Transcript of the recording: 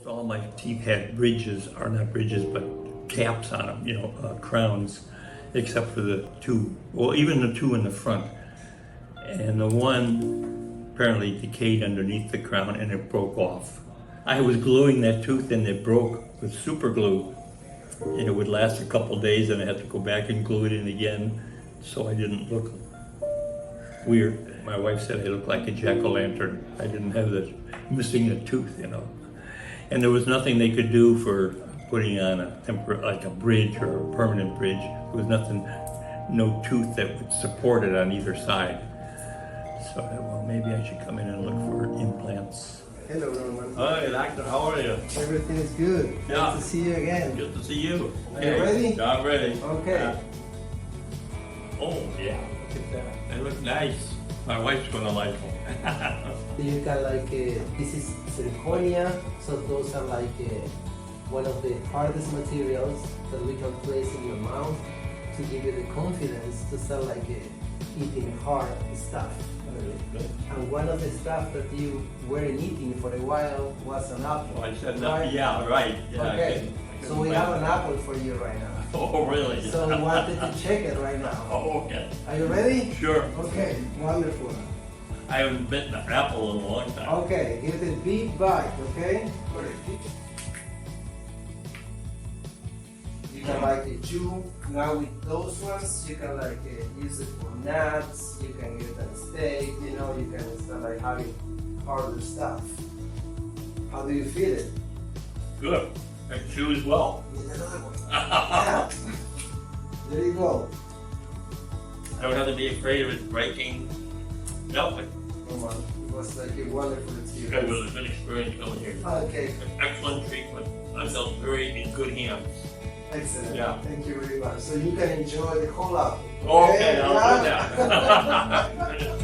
almost all my teeth had bridges, or not bridges, but caps on them, crowns, except for the two. Well, even the two in the front. And the one apparently decayed underneath the crown and it broke off. I was gluing that tooth and it broke with super glue. And it would last a couple days and I had to go back and glue it in again so I didn't look weird. My wife said I looked like a jack-o'-lantern. I didn't have this missing a tooth, And there was nothing they could do for putting on like a bridge or a permanent bridge. There was nothing, no tooth that would support it on either side. So I thought, well, maybe I should come in and look for implants. Hello, Norman. Hi, doctor. How are you? Everything is good. Yeah. Good to see you again. Good to see you. Are you ready? I'm ready. Okay. Oh, yeah. Look at that. They look nice. My wife's gonna like them. You can this is zirconia, so those are one of the hardest materials that we can place in your mouth to give you the confidence to start eating hard stuff. And one of the stuff that you weren't eating for a while was an apple. I said no. Right? Yeah, right. Yeah, okay. So we have an apple for you right now. Oh, really? So we wanted to check it right now. Oh, okay. Are you ready? Sure. Okay, wonderful. I haven't bitten an apple in a long time. Okay, give it a big bite, okay? You can chew. Now with those ones, you can use it for nuts, you can get a steak, you can start having harder stuff. How do you feel it? Good. I chew as well. Get another one. Yeah. There you go. I don't have to be afraid of it breaking. Nothing. Come on. It was a wonderful It experience. was a good experience coming here. Okay. Excellent treatment. I felt very in good hands. Excellent. Yeah. Thank you very much. So you can enjoy the whole apple. Okay, I'll do that.